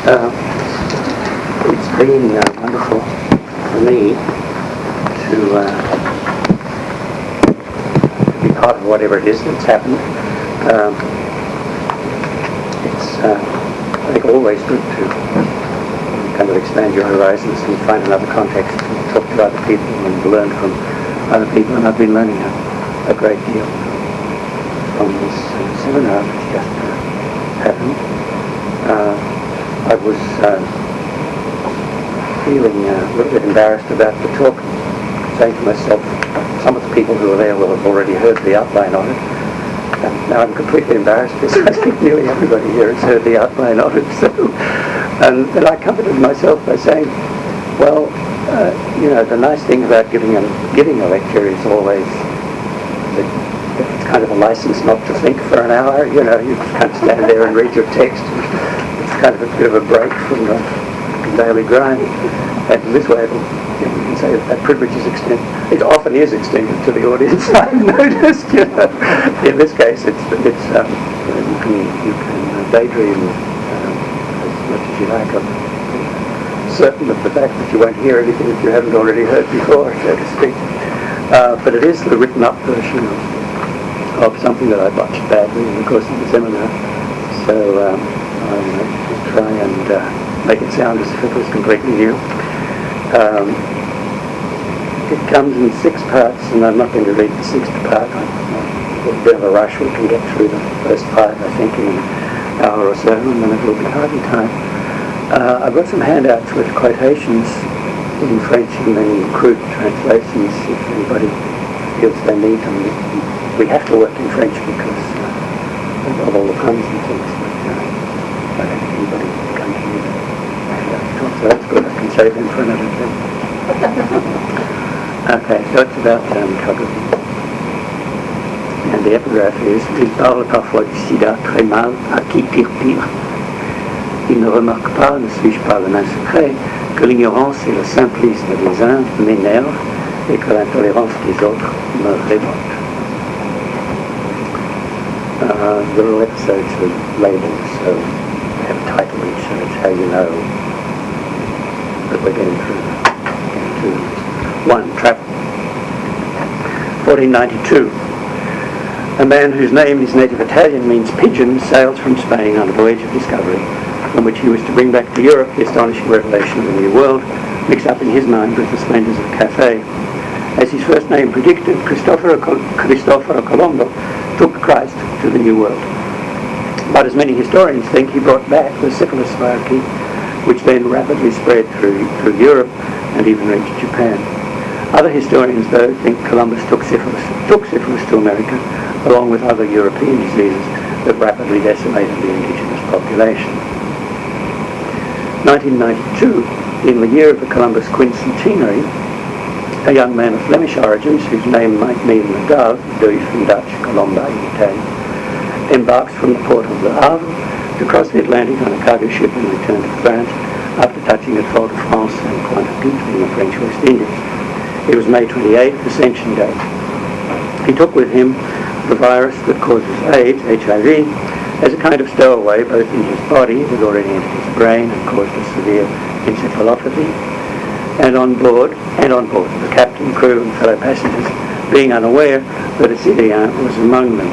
It's been wonderful for me to be part of whatever it is that's happened. It's, I think, always good to kind of expand your horizons and find another context and talk to other people and learn from other people. And I've been learning a great deal from this seminar that's just happened. I was feeling a little bit embarrassed about the talk, saying to myself, some of the people who are there will have already heard the outline of it. And now I'm completely embarrassed because I think nearly everybody here has heard the outline of it. So, and then I comforted myself by saying, well, the nice thing about giving a lecture is always that it's kind of a license not to think for an hour. You just kind of stand there and read your text. It's kind of a bit of a break from the daily grind. And this way, you can say that privilege is extended. It often is extended to the audience. I've noticed. In this case, you can daydream as much as you like. I'm certain of the fact that you won't hear anything that you haven't already heard before, so to speak. But it is the written-up version of something that I botched badly in the course of the seminar. So I'll try and make it sound as if it was completely new. It comes in 6 parts, and I'm not going to read the 6th part. I'm a bit of a rush. We can get through the first 5, I think, in an hour or so, and then it will be hardly time. I've got some handouts with quotations in French and then crude translations if anybody feels they need them. We have to work in French because of all the puns and things. But I don't think anybody can come to me. So that's good. I can save them for another thing. Okay, so it's about cognition. And the epigraph is, il parle parfois du sida très mal, à qui pire. Il ne remarque pas, ne suis-je pas le nain secret, que l'ignorance et le simplisme des uns m'énervent et que l'intolérance des autres me révolte. The little episodes are labeled, so they have a title each, so it's how you know that we're getting through. 1. Travel. 1492. A man whose name in his native Italian means pigeon sailed from Spain on a voyage of discovery, from which he was to bring back to Europe the astonishing revelation of the New World, mixed up in his mind with the splendours of Cathay. As his first name predicted, Cristoforo Colombo took Christ to the New World. But as many historians think, he brought back the syphilis hierarchy, which then rapidly spread through Europe and even reached Japan. Other historians, though, think Columbus took syphilis to America, along with other European diseases that rapidly decimated the indigenous population. 1992, in the year of the Columbus quincentenary, a young man of Flemish origins, whose name might mean the dove, Duif in Dutch, Colomba in Italian, embarks from the port of Le Havre to cross the Atlantic on a cargo ship and return to France after touching at Fort-de-France and Pointe-à-Pitre in the French West Indies. It was May 28th, Ascension Day. He took with him the virus that causes AIDS, HIV, as a kind of stowaway both in his body, it had already entered his brain and caused a severe encephalopathy, and on board, the captain, crew and fellow passengers being unaware that a citoyen was among them.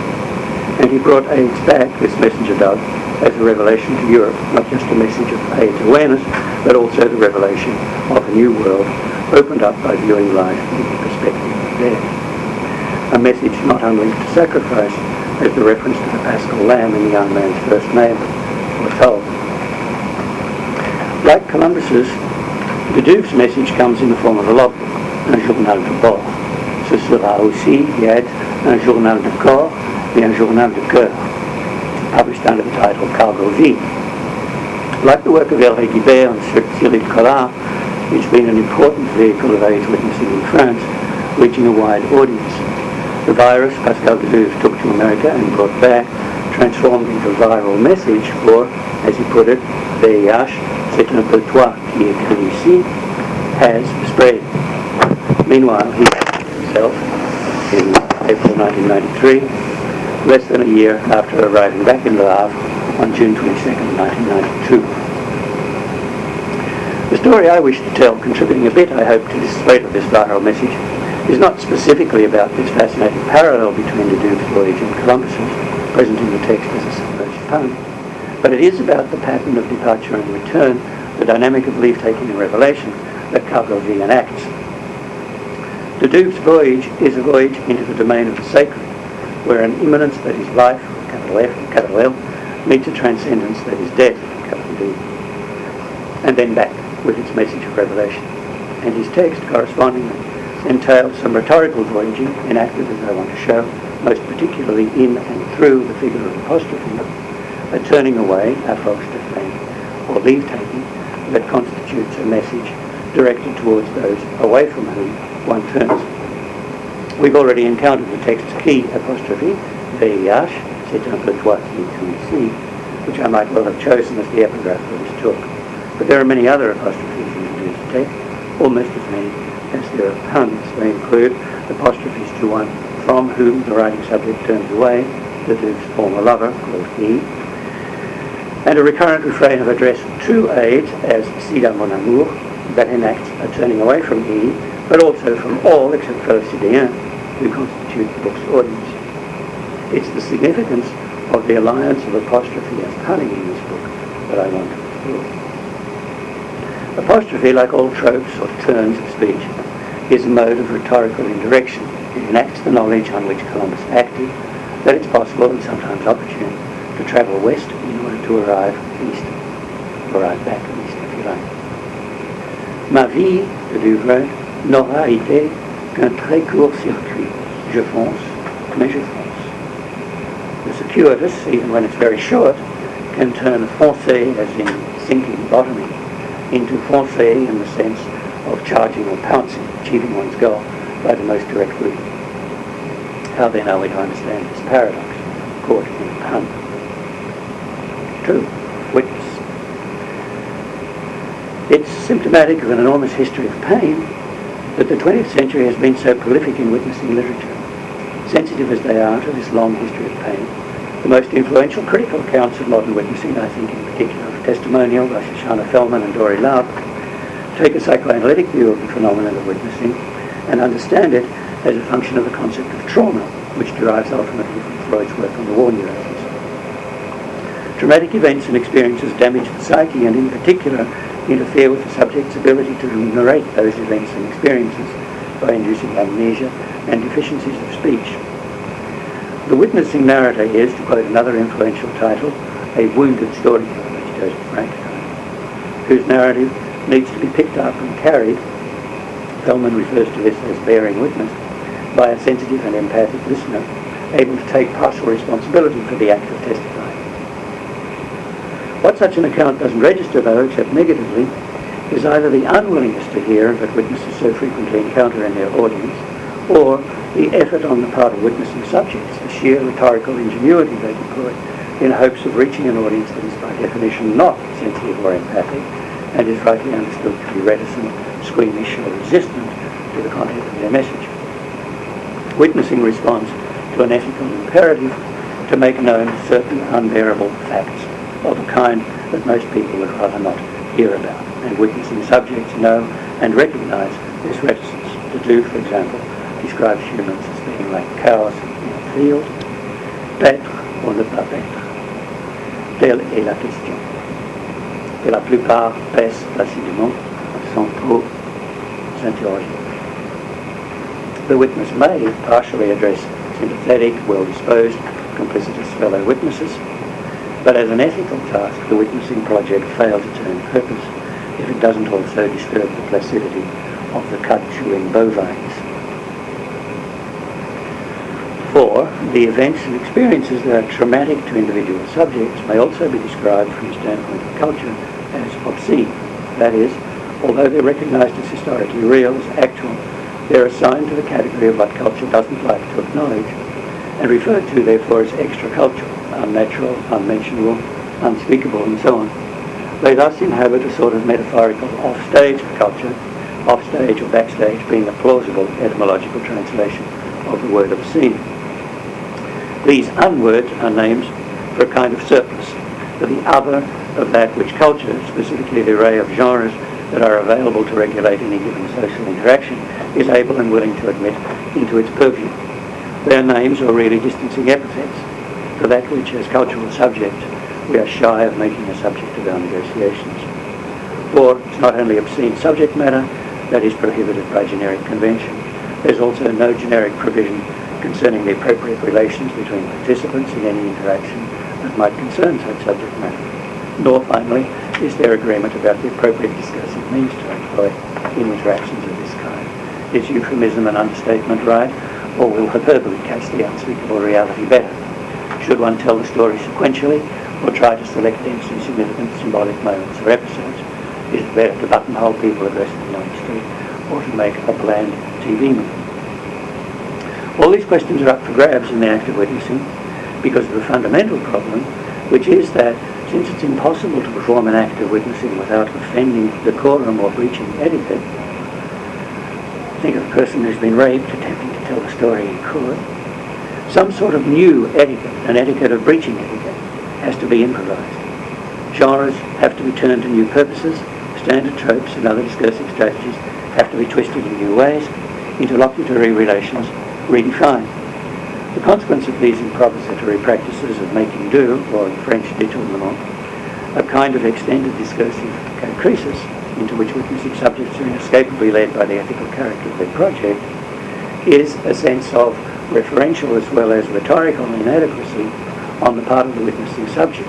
And he brought AIDS back, this messenger dove, as a revelation to Europe, not just a message of AIDS awareness, but also the revelation of a new world opened up by viewing life from the perspective of death. A message not unlinked to sacrifice, as the reference to the Paschal Lamb in the young man's first name foretold. Like Columbus's, de Duve's message comes in the form of a logbook, un journal de bord. Ce sera aussi, yet, un journal de corps et un journal de cœur, published under the title Cargo Vie. Like the work of Hervé Guibert and Cyril Collard, it's been an important vehicle of AIDS witnessing in France, reaching a wide audience. The virus Pascal de Duve took to America and brought back, transformed into a viral message, or, as he put it, VIH, c'est un peu toi qui écris ici, has spread. Meanwhile, he himself in April 1993, less than a year after arriving back in Le Havre on June 22, 1992. story I wish to tell, contributing a bit, I hope, to this spread of this viral message, is not specifically about this fascinating parallel between Ledoux's voyage and Columbus's, present in the text as a submerged poem, but it is about the pattern of departure and return, the dynamic of leave-taking and revelation that cargo V enacts. Ledoux's voyage is a voyage into the domain of the sacred, where an immanence that is life, capital F, capital L, meets a transcendence that is death, capital D, and then back with its message of revelation. And his text, correspondingly, entails some rhetorical voyaging, enacted, as I want to show, most particularly in and through the figure of apostrophe, a turning away, Afroxtefan, or leave-taking, that constitutes a message directed towards those away from whom one turns. We've already encountered the text's key apostrophe, VIH, c'est un peu toi qui es ici, which I might well have chosen as the epigraph for this talk. But there are many other apostrophes in the text, almost as many as there are puns. They include apostrophes to one from whom the writing subject turns away, Ledoux's former lover, called he, and a recurrent refrain of address to aides as Sida mon amour, that enacts a turning away from he, but also from all except fellow Sidéens who constitute the book's audience. It's the significance of the alliance of apostrophe and punning in this book that I want to explore. Apostrophe, like all tropes or turns of speech, is a mode of rhetorical indirection. It enacts the knowledge on which Columbus acted, that it's possible and sometimes opportune to travel west in order to arrive east, arrive back east if you like. Ma vie, Ledoux wrote, n'aura été qu'un très court circuit. Je fonce, mais je fonce. The circuitous, even when it's very short, can turn foncer, as in sinking, bottoming, into foncer in the sense of charging or pouncing, achieving one's goal by the most direct route. How then are we to understand this paradox, caught in a pun? True, witness. It's symptomatic of an enormous history of pain that the 20th century has been so prolific in witnessing literature. Sensitive as they are to this long history of pain, the most influential critical accounts of modern witnessing, I think in particular of Testimonial by Shoshana Feldman and Dory Love, take a psychoanalytic view of the phenomenon of witnessing and understand it as a function of the concept of trauma, which derives ultimately from Freud's work on the war neuroses. Traumatic events and experiences damage the psyche and in particular interfere with the subject's ability to narrate those events and experiences by inducing amnesia and deficiencies of speech. The witnessing narrator is, to quote another influential title, a wounded storyteller, that's Joseph Frankenstein, whose narrative needs to be picked up and carried, Feldman refers to this as bearing witness, by a sensitive and empathic listener, able to take partial responsibility for the act of testifying. What such an account doesn't register, though, except negatively, is either the unwillingness to hear that witnesses so frequently encounter in their audience, or the effort on the part of witnessing subjects, the sheer rhetorical ingenuity they deploy in hopes of reaching an audience that is by definition not sensitive or empathic, and is rightly understood to be reticent, squeamish, or resistant to the content of their message. Witnessing responds to an ethical imperative to make known certain unbearable facts of a kind that most people would rather not hear about, and witnessing subjects know and recognize this reticence. Ledoux, for example, describes humans as being like cows in a field. Paître ou ne pas paître? Telle est la question. Et la plupart paissent placidement sans trop s'interroger. The witness may partially address sympathetic, well-disposed, complicitous fellow witnesses, but as an ethical task, the witnessing project fails its own purpose if it doesn't also disturb the placidity of the cud-chewing bovines. 4. The events and experiences that are traumatic to individual subjects may also be described from the standpoint of culture as obscene. That is, although they're recognized as historically real, as actual, they're assigned to the category of what culture doesn't like to acknowledge, and referred to therefore as extra-cultural, unnatural, unmentionable, unspeakable, and so on. They thus inhabit a sort of metaphorical off-stage for culture, off-stage or backstage being a plausible etymological translation of the word obscene. These unwords are names for a kind of surplus, for the other of that which culture, specifically the array of genres that are available to regulate any given social interaction is able and willing to admit into its purview. They are names or really distancing epithets for that which, as cultural subjects, we are shy of making a subject of our negotiations. For it's not only obscene subject matter that is prohibited by generic convention, there's also no generic provision concerning the appropriate relations between participants in any interaction that might concern such subject matter. Nor, finally, is there agreement about the appropriate discursive means to employ in interactions of this kind. Is euphemism and understatement right, or will hyperbole catch the unspeakable reality better? Should one tell the story sequentially, or try to select densely significant symbolic moments or episodes? Is it better to buttonhole people aggressively on the street, or to make a bland TV movie? All these questions are up for grabs in the act of witnessing because of the fundamental problem, which is that since it's impossible to perform an act of witnessing without offending decorum or breaching etiquette, think of a person who's been raped attempting to tell the story in court, some sort of new etiquette, an etiquette of breaching etiquette, has to be improvised. Genres have to be turned to new purposes, standard tropes and other discursive strategies have to be twisted in new ways, interlocutory relations redefined. The consequence of these improvisatory practices of making do, or in French détournement, a kind of extended discursive catechesis into which witnessing subjects are inescapably led by the ethical character of their project, is a sense of referential as well as rhetorical inadequacy on the part of the witnessing subject,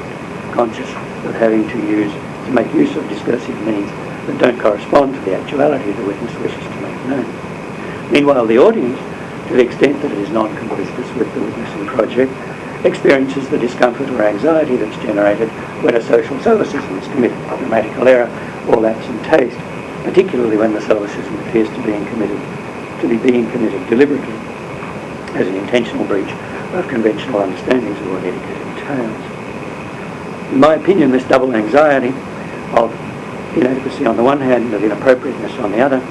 conscious of having to make use of discursive means that don't correspond to the actuality the witness wishes to make known. Meanwhile, the audience, to the extent that it is non-complicitous with the witnessing project, experiences the discomfort or anxiety that's generated when a social solecism is committed, grammatical error, or lapse in taste, particularly when the solecism appears to be being committed deliberately as an intentional breach of conventional understandings of what etiquette entails. In my opinion, this double anxiety of inadequacy on the one hand and of inappropriateness on the other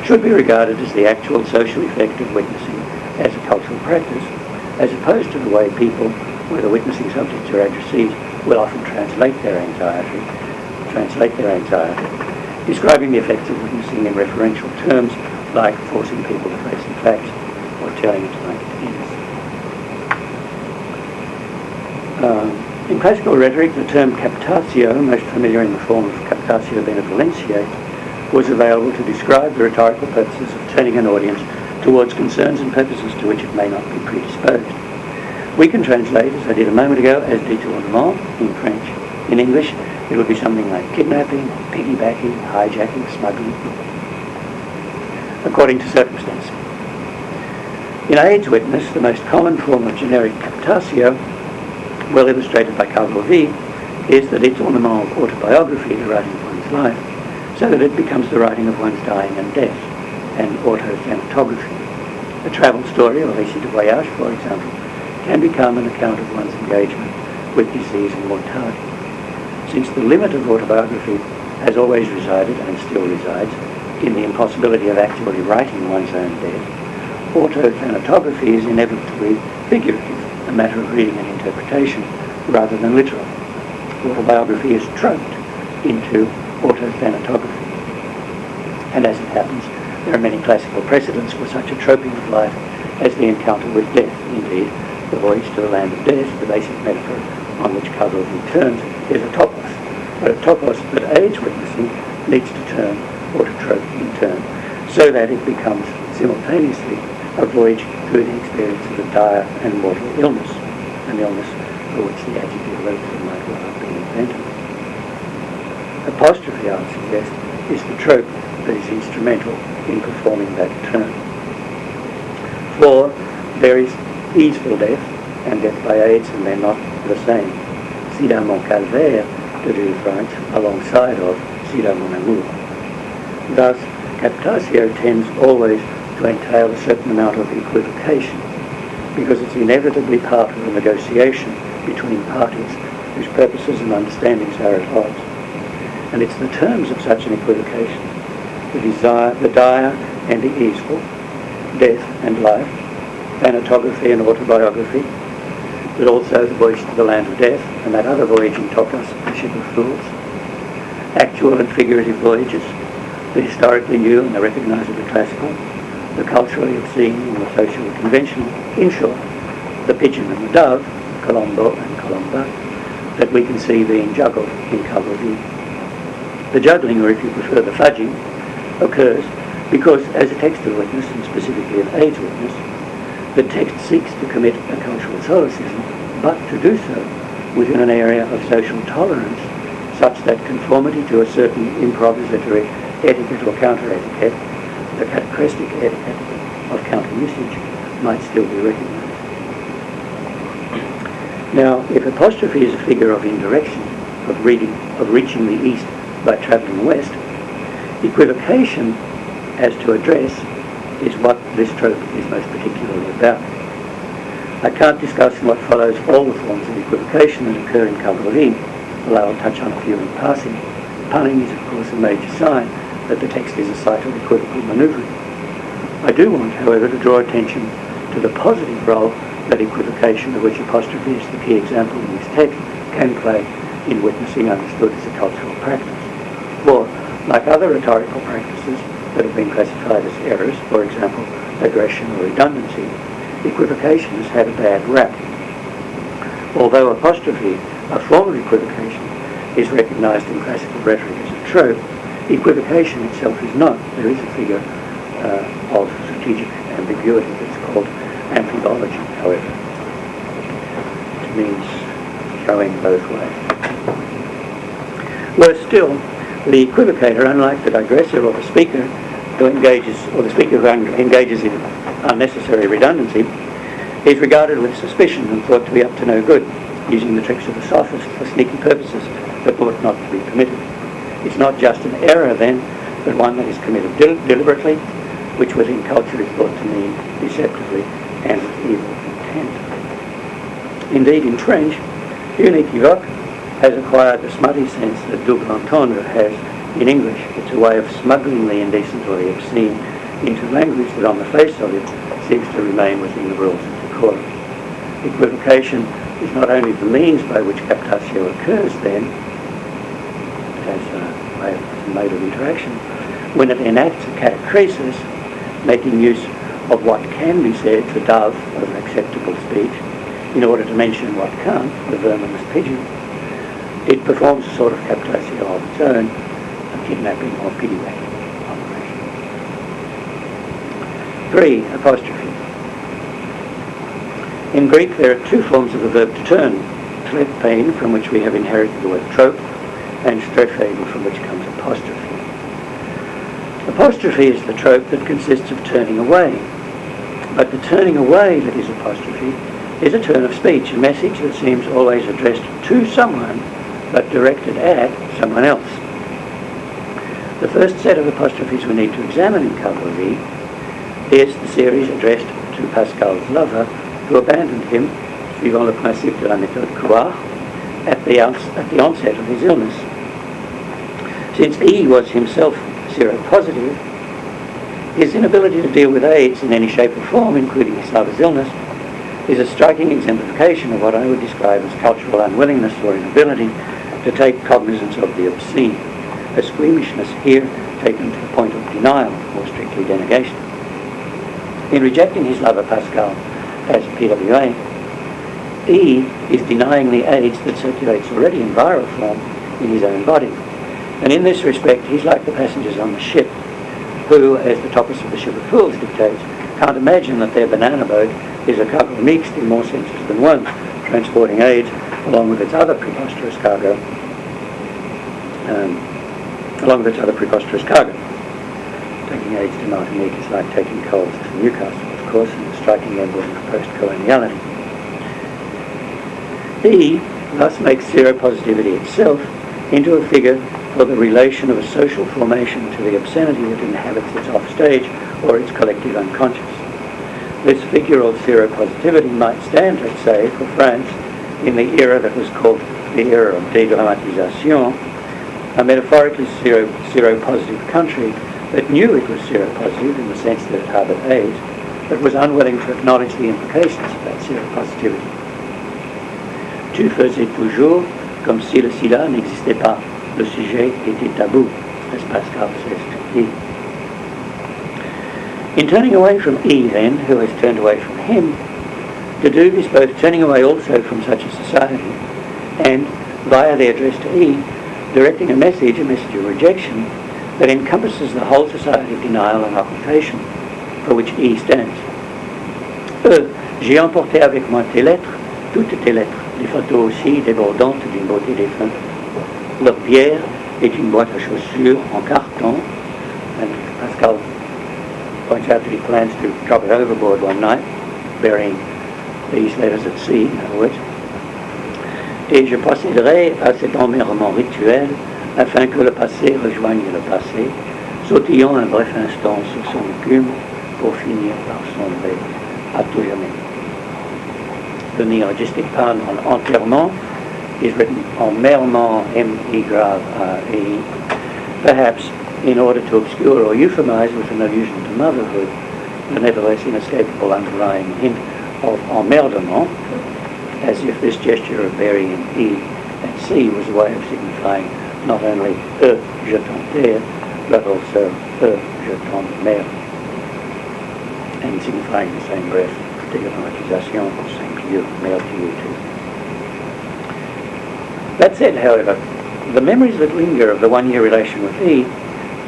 should be regarded as the actual social effect of witnessing as a cultural practice, as opposed to the way people, whether witnessing subjects or addressees, will often translate their anxiety, describing the effects of witnessing in referential terms like forcing people to face the facts or telling it like it is. In classical rhetoric, the term captatio, most familiar in the form of captatio benevolentiae, was available to describe the rhetorical purposes of turning an audience towards concerns and purposes to which it may not be predisposed. We can translate, as I did a moment ago, as détournement in French. In English, it would be something like kidnapping, piggybacking, hijacking, smuggling, according to circumstance. In AIDS witness, the most common form of generic captatio, well illustrated by Carlo V, is the détournement of autobiography, the writing of one's life, so that it becomes the writing of one's dying and death, and autothanatography. A travel story, or récit de voyage, for example, can become an account of one's engagement with disease and mortality. Since the limit of autobiography has always resided, and still resides, in the impossibility of actually writing one's own death, autothanatography is inevitably figurative, a matter of reading and interpretation, rather than literal. Autobiography is troped into autothanatography. And as it happens, there are many classical precedents for such a troping of life as the encounter with death. Indeed, the voyage to the land of death, the basic metaphor on which Carlo turns, is a topos. But a topos that aids witnessing needs to turn or to trope in turn, so that it becomes simultaneously a voyage through the experience of a dire and mortal illness, an illness for which the adjective relative might well have been invented. Apostrophe, I would suggest, is the trope that is instrumental in performing that turn. For there is easeful death and death by AIDS, and they're not the same. Sida mon calvaire, Deleuze writes, alongside of Sida mon amour. Thus, captatio tends always to entail a certain amount of equivocation, because it's inevitably part of a negotiation between parties whose purposes and understandings are at odds. And it's the terms of such an equivocation, the dire and the easeful, death and life, thanatography and autobiography, but also the voyage to the land of death and that other voyage in Topos, the ship of fools, actual and figurative voyages, the historically new and the recognisably classical, the culturally obscene and the socially conventional. In short, the pigeon and the dove, Colombo and Colomba, that we can see being juggled in Calvary. The juggling, or if you prefer the fudging, occurs because as a textual witness, and specifically an AIDS witness, the text seeks to commit a cultural solecism, but to do so within an area of social tolerance such that conformity to a certain improvisatory etiquette or counter-etiquette, the catachrestic etiquette of counter-usage, might still be recognised. Now, if apostrophe is a figure of indirection, of reaching the east by travelling west, equivocation as to address is what this trope is most particularly about. I can't discuss in what follows all the forms of equivocation that occur in Calvary, although I'll touch on a few in passing. Punning is of course a major sign that the text is a site of equivocal manoeuvring. I do want, however, to draw attention to the positive role that equivocation, of which apostrophe is the key example in this text, can play in witnessing understood as a cultural practice. For, like other rhetorical practices that have been classified as errors, for example, aggression or redundancy, equivocation has had a bad rap. Although apostrophe, a form of equivocation, is recognised in classical rhetoric as a trope, equivocation itself is not. There is a figure of strategic ambiguity that's called amphibology, however. It means showing both ways. Worse still, the equivocator, unlike the digressor or the speaker who engages in unnecessary redundancy, is regarded with suspicion and thought to be up to no good, using the tricks of the sophist for sneaky purposes that ought not to be permitted. It's not just an error then, but one that is committed deliberately, which within culture is thought to mean deceptively and with evil intent. Indeed, in French, uniquevoque has acquired the smutty sense that double entendre has in English. It's a way of smuggling the indecent or the obscene into language that on the face of it seems to remain within the rules of decorum. Equivocation is not only the means by which captatio occurs then, as a mode of interaction, when it enacts a catachresis, making use of what can be said, the dove of acceptable speech, in order to mention what can't, the verminous pigeon, it performs a sort of captatio of its own, a kidnapping or piggybacking operation. 3. Apostrophe. In Greek there are two forms of the verb to turn, tlephein, from which we have inherited the word trope, and strephein, from which comes apostrophe. Apostrophe is the trope that consists of turning away, but the turning away that is apostrophe is a turn of speech, a message that seems always addressed to someone but directed at someone else. The first set of apostrophes we need to examine in Calvary is the series addressed to Pascal's lover, who abandoned him, suivant le principe de la méthode Couard, at the onset of his illness. Since E was himself seropositive, his inability to deal with AIDS in any shape or form, including his lover's illness, is a striking exemplification of what I would describe as cultural unwillingness or inability to take cognizance of the obscene, a squeamishness here taken to the point of denial, or strictly denegation. In rejecting his lover Pascal as PWA, E is denying the AIDS that circulates already in viral form in his own body. And in this respect, he's like the passengers on the ship, who, as the topos of the Ship of Fools dictates, can't imagine that their banana boat is a cargo mixed in more senses than one, transporting AIDS along with its other preposterous cargo. Taking AIDS to Martinique is like taking coals to Newcastle, of course, and a striking emblem of post-coloniality. E thus makes seropositivity itself into a figure for the relation of a social formation to the obscenity that inhabits its offstage or its collective unconscious. This figure of seropositivity might stand, let's say, for France in the era that was called the era of dédramatisation, a metaphorically seropositive country that knew it was seropositive in the sense that it harboured AIDS, but was unwilling to acknowledge the implications of that seropositivity. Tu faisais toujours comme si le sida n'existait pas. Le sujet était tabou, as Pascal says. E. In turning away from E, then, who has turned away from him, the Douve is both turning away also from such a society and, via the address to E, directing a message of rejection, that encompasses the whole society of denial and occultation for which E stands. J'ai emporté avec moi tes lettres, toutes tes lettres, des photos aussi débordantes d'une beauté défunte. Leur bière est une boîte à chaussures en carton, and Pascal points out that he plans to drop it overboard one night, burying these letters at sea, in other words. Et je procéderai à cet emmerdement rituel afin que le passé rejoigne le passé, sautillant un bref instant sur son écume pour finir par sombrer à tout jamais. The neologistic pun on enterrement is written emmerdement, M-E-R-R-E, perhaps in order to obscure or euphemize with an allusion to motherhood, the nevertheless inescapable underlying hint of emmerdement, as if this gesture of burying E at sea was a way of signifying not only je t'enterre, but also je t'emmerde, and signifying in the same breath stigmatisation, same to you, male to you too. That said, however, the memories that linger of the one-year relation with E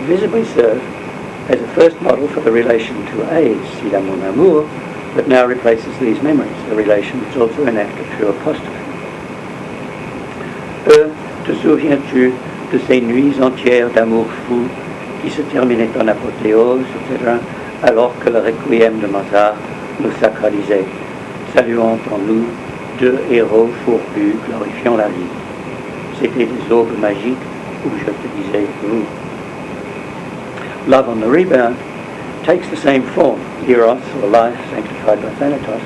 visibly serve as a first model for the relation to AIDS, si dans mon amour, that now replaces these memories, a relation that's also enacted through apostrophe. Te souviens-tu de ces nuits entières d'amour fou qui se terminaient en apothéose, etc., alors que le requiem de Mozart nous sacralisait, saluant en nous deux héros fourbus glorifiant la vie. C'était des aubes magiques où je te disais vous. Love on the rebound takes the same form, eros, or life sanctified by Thanatos,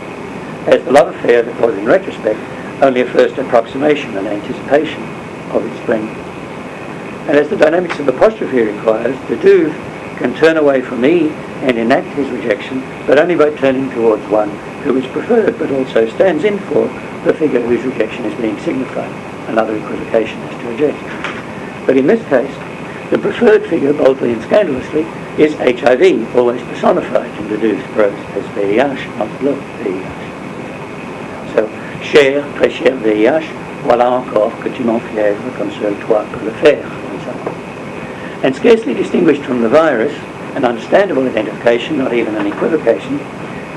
as the love affair that was in retrospect only a first approximation and anticipation of its friend. And as the dynamics of apostrophe requires, the Douve can turn away from E and enact his rejection, but only by turning towards one who is preferred, but also stands in for the figure whose rejection is being signified, another equivocation as to reject. But in this case, the preferred figure, boldly and scandalously, is HIV, always personified in the Douve's prose as VIH, not le VIH. So, cher, très cher VIH, voilà encore que tu m'enfièvres comme seul toi peux le faire, and so on. And scarcely distinguished from the virus, an understandable identification, not even an equivocation,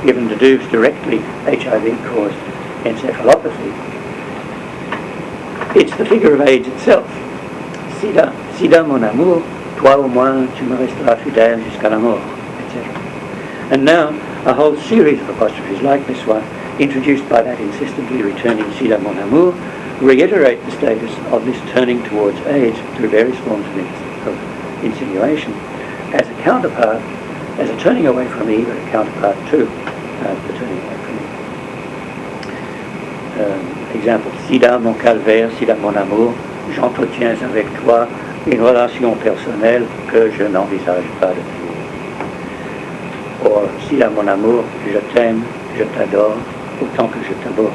given to Douve's directly HIV-caused encephalopathy. It's the figure of AIDS itself. Sida, mon amour, toi au moins tu me resteras fidèle jusqu'à la mort, etc. And now, a whole series of apostrophes like this one, introduced by that insistently returning Sida, mon amour, reiterate the status of this turning towards AIDS through various forms of insinuation, as a counterpart, as a turning away from E, but a counterpart to the turning away from E. Example, Sida, mon calvaire, Sida, mon amour, j'entretiens avec toi une relation personnelle que je n'envisage pas de fuir. Or, Sida, mon amour, je t'aime, je t'adore, autant que je t'aborde.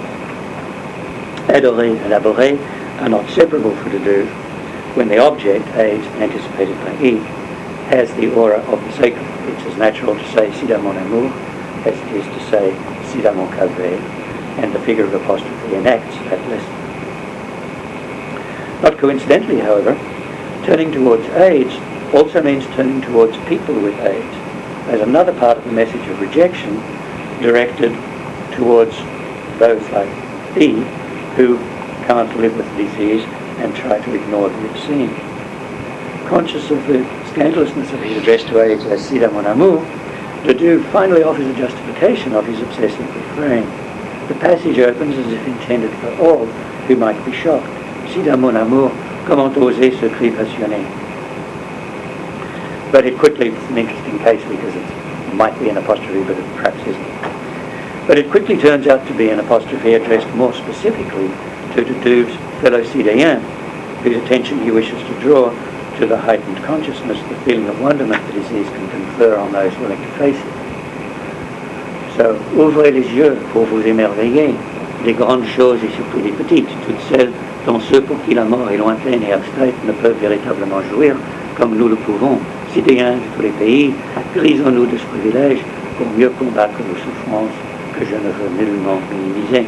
Adorer and abhorrer are not separable for the Douve when the object, AIDS, anticipated by E, has the aura of the sacred. It's as natural to say Sida, mon amour as it is to say Sida, mon calvaire, and the figure of apostrophe enacts that lesson. Not coincidentally, however, turning towards AIDS also means turning towards people with AIDS, as another part of the message of rejection directed towards those like E who can't live with the disease and try to ignore the obscene. Conscious of the scandalousness of his address to AIDS as Sida, mon amour, the Douve finally offers a justification of his obsessive refrain. The passage opens as if intended for all who might be shocked. Sida, mon amour, comment oser ce cri passionné? But it quickly, it's an interesting case because it might be an apostrophe, but it perhaps isn't. But it quickly turns out to be an apostrophe addressed more specifically to the Douve's fellow citoyen, whose attention he wishes to draw to the heightened consciousness, the feeling of wonderment the disease can confer on those willing to face it. So, ouvrez les yeux pour vous émerveiller des grandes choses et surtout des petites, toutes celles dont ceux pour qui la mort est lointaine et abstraite ne peuvent véritablement jouir, comme nous le pouvons, citoyens de tous les pays, grisons-nous de ce privilège pour mieux combattre nos souffrances que je ne veux nullement minimiser.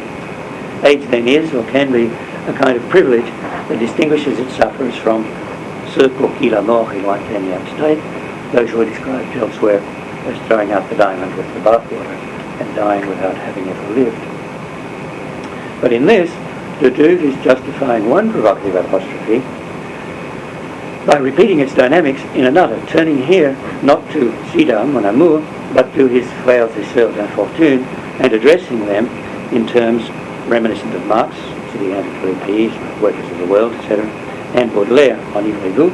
AIDS then is, or can be, a kind of privilege that distinguishes its sufferers from ceux pour qui la mort est lointaine et abstraite, those who are described elsewhere as throwing out the diamond with the bathwater and dying without having ever lived. But in this, the dude is justifying one provocative apostrophe by repeating its dynamics in another, turning here not to Sida, mon amour, but to his frères et sœurs d'infortune, and addressing them in terms reminiscent of Marx, citoyens de tous les pays, workers of the world, etc., and Baudelaire, enivrez-vous,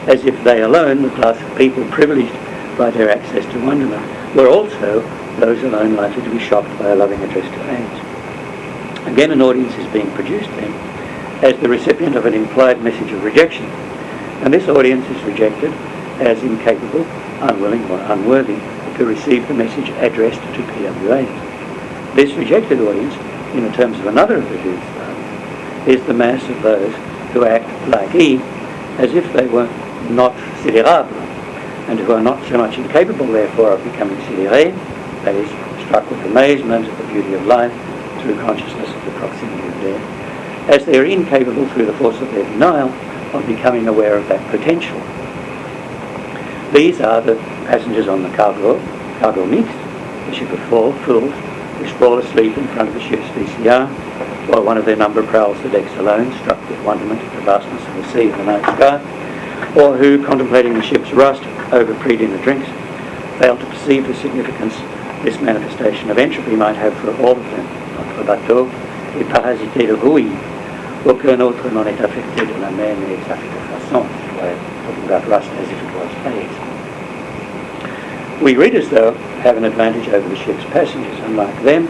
as if they alone, the class of people privileged by their access to wonderment, were also those alone likely to be shocked by a loving address to AIDS. Again, an audience is being produced then as the recipient of an implied message of rejection, and this audience is rejected as incapable, unwilling, or unworthy to receive the message addressed to PWAs. This rejected audience, in the terms of another of the dudes, is the mass of those who act like E, as if they were not sidérables, and who are not so much incapable, therefore, of becoming sidérés, that is, struck with amazement at the beauty of life through consciousness of the proximity of death, as they are incapable, through the force of their denial, of becoming aware of that potential. These are the passengers on the cargo mixte, the ship of fools, who sprawl asleep in front of the ship's VCR, while one of their number prowls the decks alone, struck with wonderment at the vastness of the sea and the night sky, or who, contemplating the ship's rust over pre-dinner drinks, fail to perceive the significance this manifestation of entropy might have for all of them. Notre bateau est parasité de rouille, aucun autre n'en est affecté de la même et exacte façon. Talking about rust as if it was AIDS. We readers, though, have an advantage over the ship's passengers. Unlike them,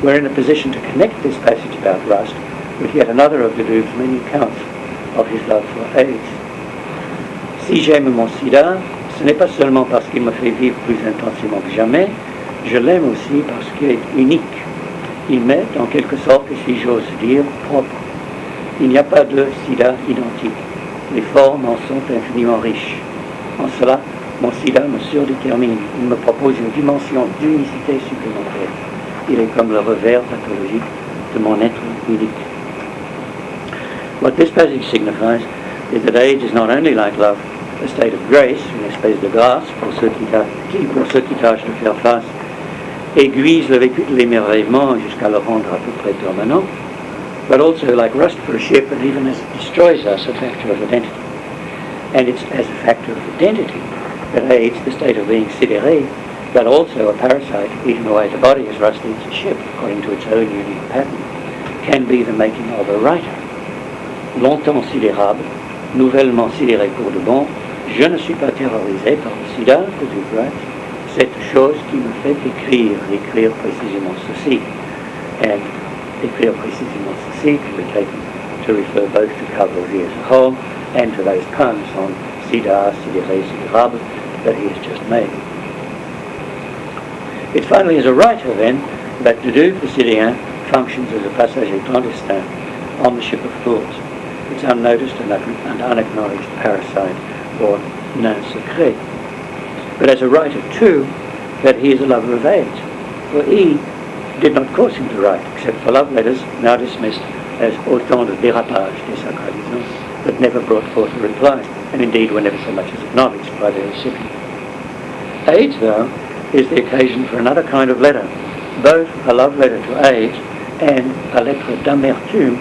we're in a position to connect this passage about rust with yet another of Deleuve's many accounts of his love for AIDS. Si j'aime mon sida, ce n'est pas seulement parce qu'il me fait vivre plus intensément que jamais, je l'aime aussi parce qu'il est unique. Il m'est, en quelque sorte, et si j'ose dire, propre. Il n'y a pas de sida identique. Les formes en sont infiniment riches. En cela, mon sida me surdétermine. Il me propose une dimension d'unicité supplémentaire. Il est comme le revers pathologique de mon être unique. What this passage signifies is that AIDS is not only like love, a state of grace, une espèce de grâce pour ceux qui tâchent de faire face, aiguise le vécu de l'émerveillement jusqu'à le rendre à peu près permanent, but also like rust for a ship, and even as it destroys us, a factor of identity. And it's as a factor of identity that AIDS, the state of being sidéré, but also a parasite eating away the body as rust eats a ship, according to its own unique pattern, can be the making of a writer. Longtemps sidérable, nouvellement sidéré pour de bon, je ne suis pas terrorisé par le sida, de Dubreuil, cette chose qui me fait écrire précisément ceci. And écrire précisément ceci can be taken to refer both to Calvary as a whole and to those puns on sida, sidéré, sidérable that he has just made. It's finally as a writer, then, that Deleuve, the citoyen, functions as a passager clandestin on the ship of fools. It's unnoticed and unacknowledged parasite, or nain secret. But as a writer, too, that he is a lover of AIDS. For E did not cause him to write, except for love letters, now dismissed as autant de dérapage des sacralisants, but never brought forth a reply, and indeed were never so much as acknowledged by their recipient. AIDS, though, is the occasion for another kind of letter, both a love letter to AIDS and a lettre d'amertume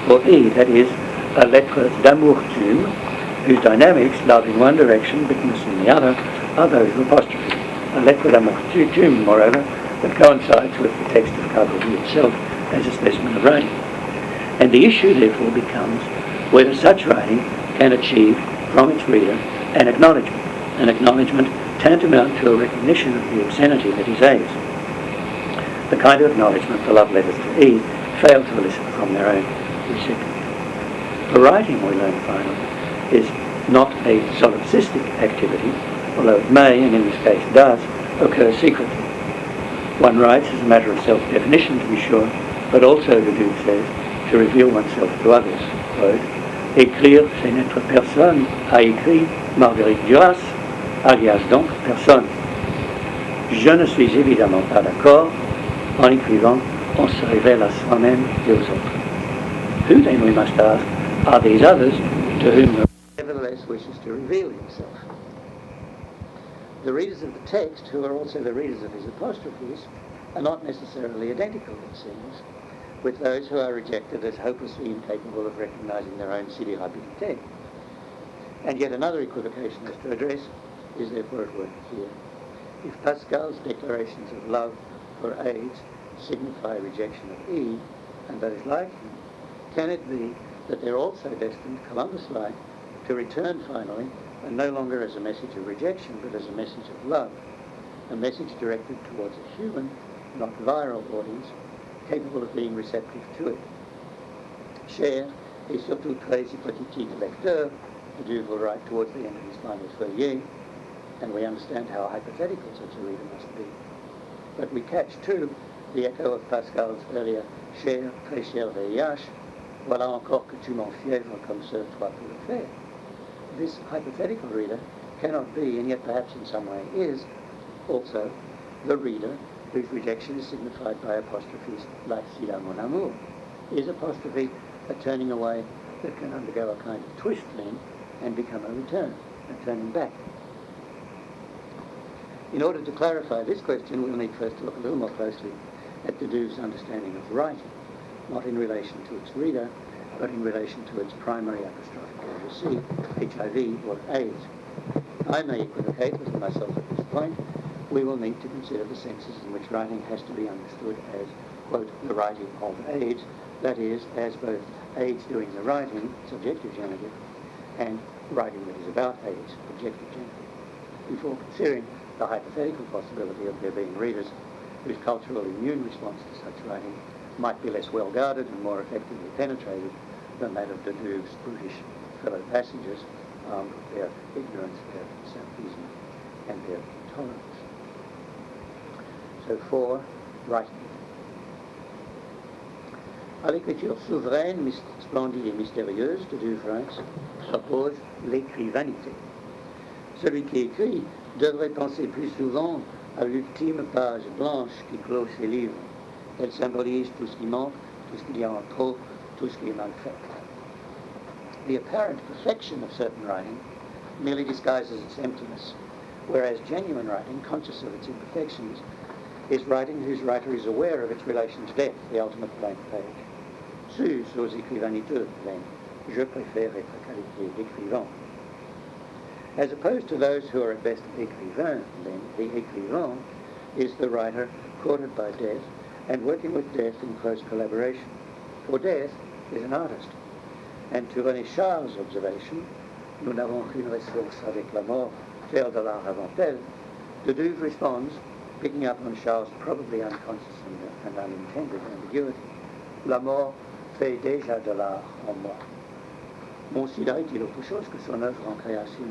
for E, that is, a lettre d'amourtume, whose dynamics, love in one direction, bitterness in the other, are those of apostrophe. A lettre d'amourtume, moreover, that coincides with the text of Calvary itself as a specimen of writing. And the issue, therefore, becomes whether such writing can achieve from its reader an acknowledgement tantamount to a recognition of the obscenity that is AIDS. The kind of acknowledgement the love letters to E fail to elicit from their own recipient. The writing, we learn finally, is not a solipsistic activity, although it may, and in this case does, occur secretly. One writes as a matter of self-definition, to be sure, but also, Deleuve says, to reveal oneself to others. Quote, écrire, c'est n'être personne, a écrit Marguerite Duras, alias donc personne. Je ne suis évidemment pas d'accord. En écrivant, on se révèle à soi-même et aux autres. Who then, we must ask, are these others to whom the nevertheless wishes to reveal himself? The readers of the text, who are also the readers of his apostrophes, are not necessarily identical, it seems, with those who are rejected as hopelessly incapable of recognising their own sidérabilité. And yet another equivocation is to address is therefore at work here. If Pascal's declarations of love for AIDS signify rejection of Eve, and that is like him, can it be that they're also destined, Columbus-like, to return finally, and no longer as a message of rejection, but as a message of love, a message directed towards a human, not viral audience, capable of being receptive to it? Cher et surtout très hypothétique lecteur, Duve will write towards the end of his final feuillet, and we understand how hypothetical such a reader must be. But we catch, too, the echo of Pascal's earlier cher, très cher VIH, voilà encore que tu m'enfièvres comme seul toi peux le faire. This hypothetical reader cannot be, and yet perhaps in some way is, also the reader whose rejection is signified by apostrophes like Sida mon amour. Is apostrophe a turning away that can undergo a kind of twist then and become a return, a turning back? In order to clarify this question, we'll need first to look a little more closely at Duve's understanding of writing, not in relation to its reader, but in relation to its primary apostrophe, HIV or AIDS. I may equivocate with myself at this point. We will need to consider the senses in which writing has to be understood as, quote, the writing of AIDS, that is, as both AIDS doing the writing, subjective genitive, and writing that is about AIDS, objective genitive, before considering the hypothetical possibility of there being readers whose cultural immune response to such writing might be less well guarded and more effectively penetrated than that of Duve's brutish fellow passengers, armed with their ignorance, their Salafism, and their intolerance. So for writing. À l'écriture souveraine, splendide et mystérieuse, Duve writes, s'oppose l'écrivanité. Celui qui écrit devrait penser plus souvent à l'ultime page blanche qui clôt ses livres. Elle symbolise tout ce qui manque, tout ce qu'il y a en trop, tout ce qui est mal fait. The apparent perfection of certain writing merely disguises its emptiness, whereas genuine writing, conscious of its imperfections, is writing whose writer is aware of its relation to death, the ultimate blank page. Sus aux écrivaniteux, then, je préfère être qualifié d'écrivain. As opposed to those who are at best écrivains, then, the écrivain is the writer courted by death and working with death in close collaboration. For death is an artist. And to René Char's observation, nous n'avons qu'une ressource avec la mort, faire de l'art avant-elle, Duve responds, picking up on Char's probably unconscious and unintended ambiguity. La mort fait déjà de l'art en moi. Mon sida est-il autre chose que son œuvre en création?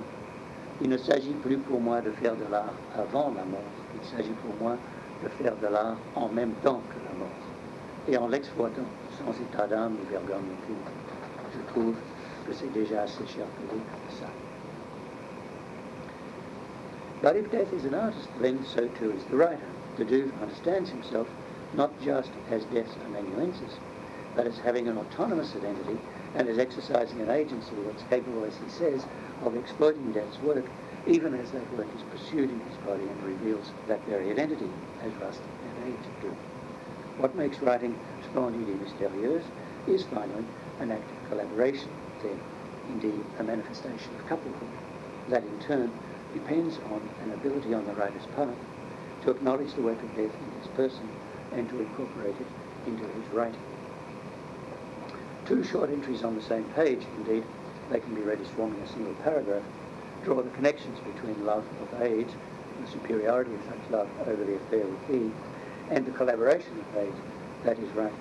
Il ne s'agit plus pour moi de faire de l'art avant la mort, il s'agit pour moi de faire de l'art en même temps que la mort. Et en l'exploitant, sans état d'âme ni vergogne aucune, je trouve que c'est déjà assez cher payé comme ça. But if death is an artist, then so too is the writer. Duve understands himself not just as death's amanuensis, but as having an autonomous identity and as exercising an agency that's capable, as he says, of exploiting death's work, even as that work is pursued in his body and reveals that very identity, as rust and age do. What makes writing splendide et mystérieuse is finally an act of collaboration, then indeed a manifestation of couplehood, that in turn depends on an ability on the writer's part to acknowledge the work of death in his person and to incorporate it into his writing. Two short entries on the same page, indeed, they can be read as forming a single paragraph, draw the connections between love of AIDS, the superiority of such love over the affair with Eve, and the collaboration of AIDS, that is writing.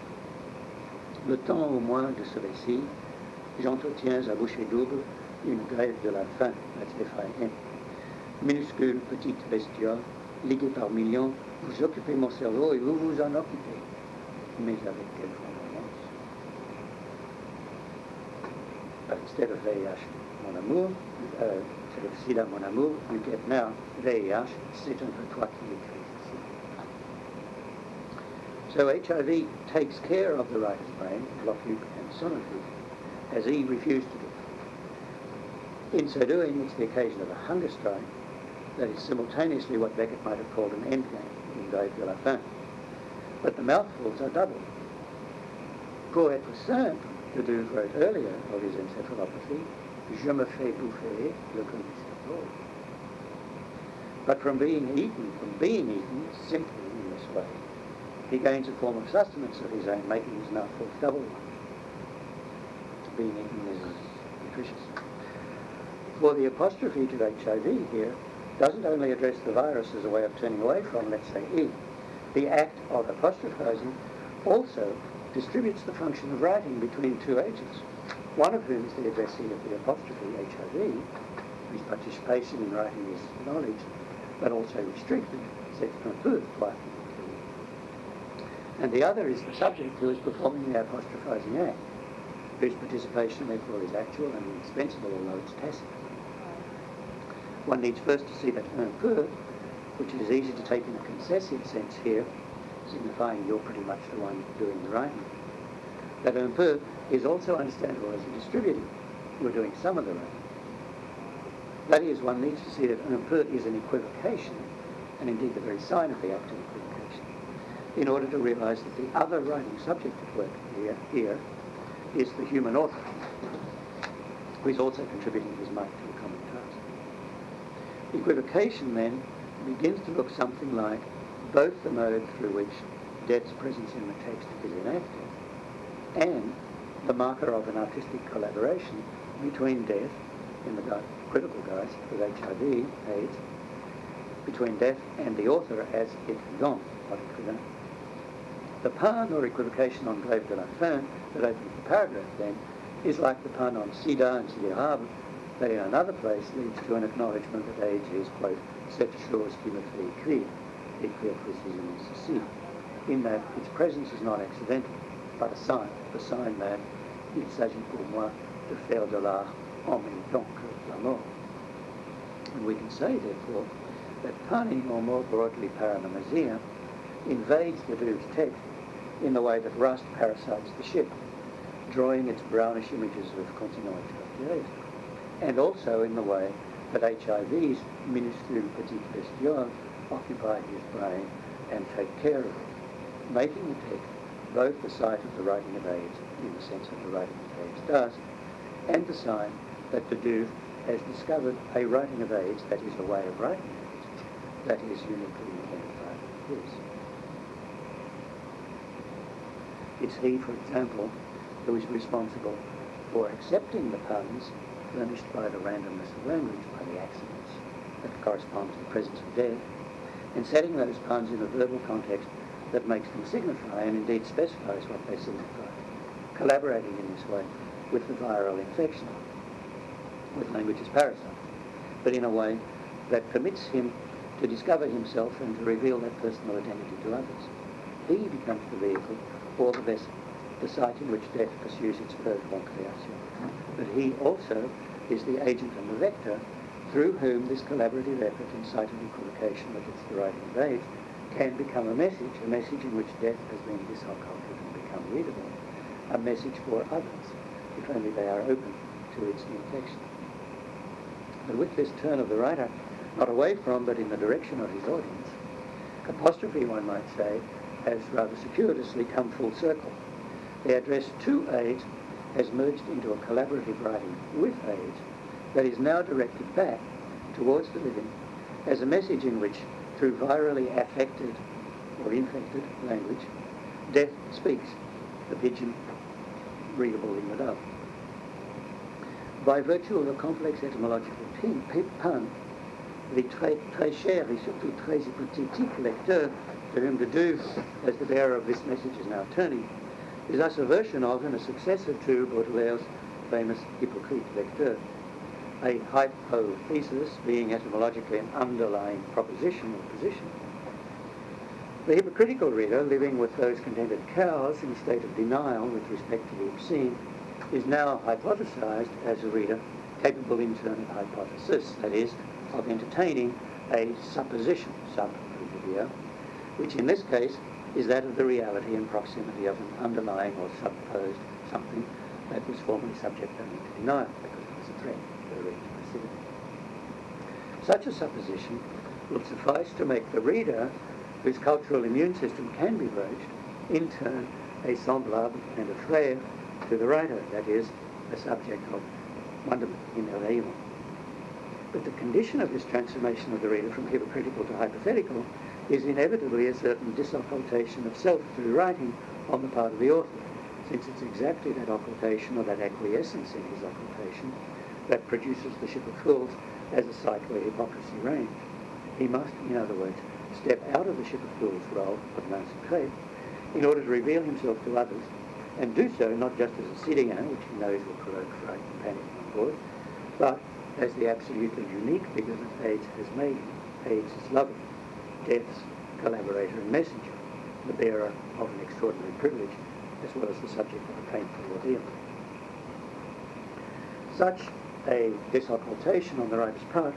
Le temps au moins de ce récit, j'entretiens à bouchée double une grève de la faim, that's F-I-N. Minuscule petite bestiole, liguée par millions, vous occupez mon cerveau et vous vous en occupez, mais avec quelle fondamence. But instead of VIH, mon amour, instead of Sida mon amour, you get now VIH, c'est un peu toi qui écris. So HIV takes care of the writer's brain, Lockhart and Sonnenfeld, as he refused to do. In so doing, it's the occasion of a hunger strike that is simultaneously what Beckett might have called an endgame in Grève de la faim. But the mouthfuls are double. Pour être simple, Deleuze wrote earlier of his encephalopathy, je me fais bouffer le commissaire. But from being eaten simply in this way, he gains a form of sustenance of his own, making his mouthfuls double one. Being eaten is nutritious. For the apostrophe to HIV here doesn't only address the virus as a way of turning away from, let's say, E. The act of apostrophizing also distributes the function of writing between two agents, one of whom is the addressee of the apostrophe, HIV, whose participation in writing is acknowledged, but also restricted, c'est un peu toi. And the other is the subject who is performing the apostrophizing act, whose participation therefore is actual and indispensable, although it's tacit. One needs first to see that un peu, which is easy to take in a concessive sense here, signifying you're pretty much the one doing the writing. That un peu is also understandable as a distributive. You're doing some of the writing. That is, one needs to see that un peu is an equivocation, and indeed the very sign of the act of equivocation, in order to realize that the other writing subject at work here is the human author, who is also contributing his might to a common task. Equivocation, then, begins to look something like both the mode through which death's presence in the text is enacted and the marker of an artistic collaboration between death, in the critical guise with HIV, AIDS, between death and the author as écrivain, not écrivain. The pun or equivocation on Grève de la faim that opens the paragraph then is like the pun on sida and sidérable that in another place leads to an acknowledgement that AIDS is, quote, cette chose qui me fait écrire précisément ceci, in that its presence is not accidental, but a sign, the sign that il s'agit pour moi de faire de l'art en même temps que la mort. And we can say, therefore, that punning, or more broadly paranomasia, invades the Deleuze text in the way that rust parasites the ship, drawing its brownish images of continuité terrestre, and also in the way that HIV's minuscule petite bestiole occupy his brain and take care of it, making the text both the site of the writing of AIDS, in the sense that the writing of AIDS does, and the sign that Deleuze has discovered a writing of AIDS that is a way of writing AIDS that is uniquely identified with his. It's he, for example, who is responsible for accepting the puns furnished by the randomness of language, by the accidents that correspond to the presence of death, and setting those puns in a verbal context that makes them signify, and indeed specifies what they signify, collaborating in this way with the viral infection, with language as parasite, but in a way that permits him to discover himself and to reveal that personal identity to others. He becomes the vehicle or the vessel, the site in which death pursues its purge-bon création. But he also is the agent and the vector through whom this collaborative effort in sight of equivocation, that it's the writing of AIDS, can become a message in which death has been disocculted and become readable, a message for others, if only they are open to its infection. But with this turn of the writer, not away from, but in the direction of his audience, apostrophe, one might say, has rather circuitously come full circle. The address to AIDS has merged into a collaborative writing with AIDS that is now directed back towards the living as a message in which, through virally affected or infected language, death speaks, the pigeon readable in the dove. By virtue of a complex etymological pun, the très cher et surtout très hypothétique lecteur to whom Deleuze, as the bearer of this message, is now turning, is thus a version of and a successor to Baudelaire's famous hypocrite lecteur, a hypothesis being etymologically an underlying proposition or position. The hypocritical reader, living with those contented cows in a state of denial with respect to the obscene, is now hypothesized as a reader capable in turn of hypothesis, that is, of entertaining a supposition, sub-previa, which in this case is that of the reality and proximity of an underlying or supposed something that was formerly subject only to denial because it was a threat to the reader's passivity. Such a supposition will suffice to make the reader, whose cultural immune system can be broached, in turn a semblable and a frère to the writer, that is, a subject of wonderment in el evil. But the condition of this transformation of the reader from hypocritical to hypothetical is inevitably a certain disoccultation of self through writing on the part of the author, since it's exactly that occultation or that acquiescence in his occultation that produces the Ship of Fools as a site where hypocrisy reigns. He must, in other words, step out of the Ship of Fools role of master in order to reveal himself to others, and do so not just as a Sidian, which he knows will provoke fright and panic on board, but as the absolutely unique figure that AIDS has made him, AIDS' lover, Death's collaborator and messenger, the bearer of an extraordinary privilege, as well as the subject of a painful ordeal. Such a disoccultation on the writer's part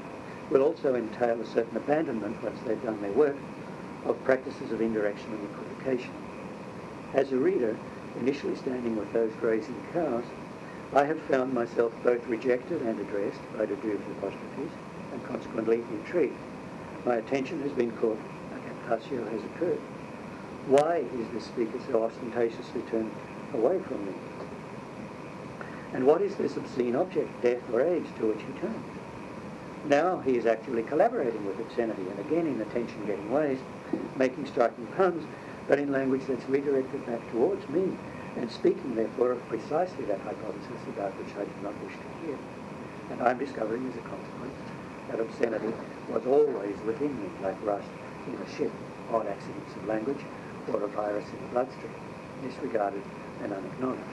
will also entail a certain abandonment, once they've done their work, of practices of indirection and equivocation. As a reader, initially standing with those grazing cows, I have found myself both rejected and addressed by the due apostrophes, and consequently intrigued. My attention has been caught, a captatio has occurred. Why is this speaker so ostentatiously turned away from me? And what is this obscene object, death or age, to which he turns? Now he is actively collaborating with obscenity, and again in attention-getting ways, making striking puns, but in language that's redirected back towards me, and speaking, therefore, of precisely that hypothesis about which I do not wish to hear. And I'm discovering, as a consequence, that obscenity was always within me, like rust in a ship, odd accidents of language, or a virus in the bloodstream, disregarded and unacknowledged.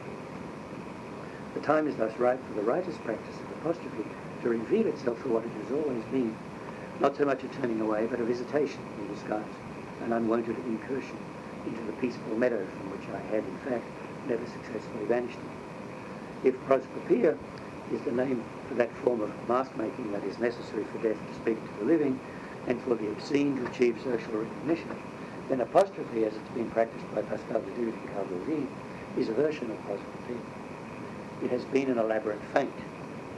The time is thus ripe for the writer's practice of apostrophe to reveal itself for what it has always been, not so much a turning away, but a visitation in disguise, an unwonted incursion into the peaceful meadow from which I had, in fact, never successfully vanished. If prosopopia is the name for that form of mask-making that is necessary for death to speak to the living, and for the obscene to achieve social recognition, then apostrophe, as it's been practiced by Pascal de Dude and Carl Bourville, is a version of prosopopia. It has been an elaborate feint,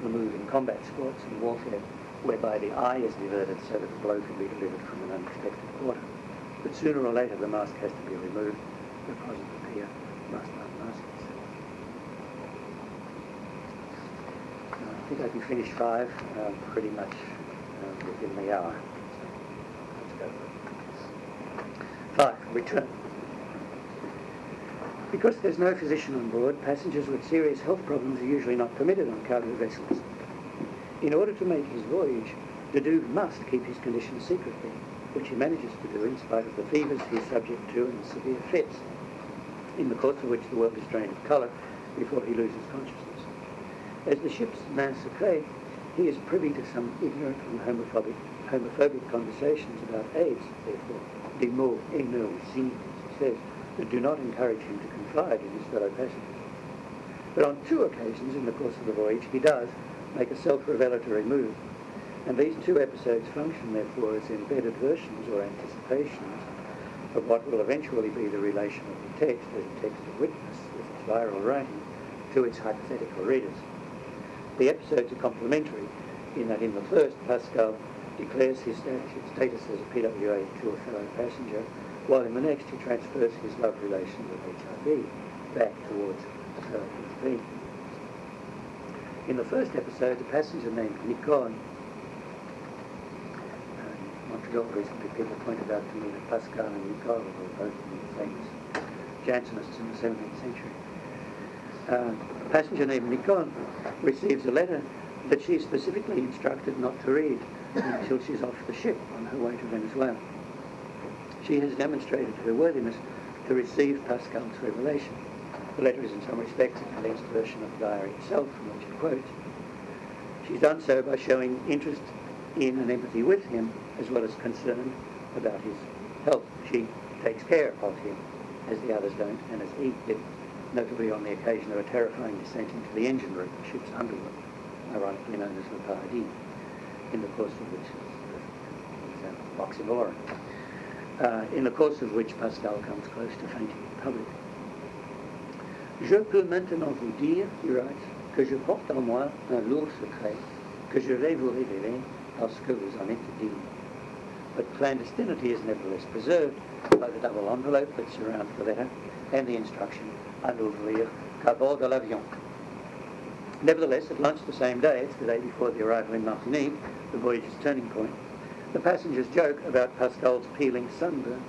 the move in combat sports and warfare, whereby the eye is diverted so that the blow can be delivered from an unexpected quarter. But sooner or later the mask has to be removed, the prosopopia must unmask itself. I think I can finish 5 pretty much within the hour. So let's go. 5. Return. Because there's no physician on board, passengers with serious health problems are usually not permitted on cargo vessels. In order to make his voyage, the Dude must keep his condition secretly, which he manages to do in spite of the fevers he is subject to and the severe fits, in the course of which the world is drained of colour before he loses consciousness. As the ship's main secret, he is privy to some ignorant and homophobic conversations about AIDS, therefore, des mots haineux, signes, as he says, that do not encourage him to confide in his fellow passengers. But on 2 occasions in the course of the voyage, he does make a self-revelatory move, and these 2 episodes function, therefore, as embedded versions or anticipations of what will eventually be the relation of the text, as a text of witness with its viral writing, to its hypothetical readers. The episodes are complementary in that in the first, Pascal declares his status as a PWA to a fellow passenger, while in the next he transfers his love relation with HIV back towards a fellow human being. In the first episode, a passenger named Nicole, Montreal recently people pointed out to me that Pascal and Nicole were both famous Jansenists in the 17th century. A passenger named Nicole receives a letter that she is specifically instructed not to read until she's off the ship on her way to Venezuela. She has demonstrated her worthiness to receive Pascal's revelation. The letter is in some respects a condensed version of the diary itself, from which it quotes. She's done so by showing interest in and empathy with him, as well as concern about his health. She takes care of him, as the others don't, and as he did, notably on the occasion of a terrifying descent into the engine room, the ship's underworld. ironically known as Le Paradis, in the course of which is an oxymoron, in the course of which Pascal comes close to fainting in public. Je peux maintenant vous dire, he writes, que je porte en moi un lourd secret que je vais vous révéler parce que vous en êtes digne. But clandestinity is nevertheless preserved by the double envelope that surrounds the letter and the instruction à n'ouvrir qu'à bord de l'avion. Nevertheless, at lunch the same day, it's the day before the arrival in Martinique, the voyage's turning point, the passengers joke about Pascal's peeling sunburn.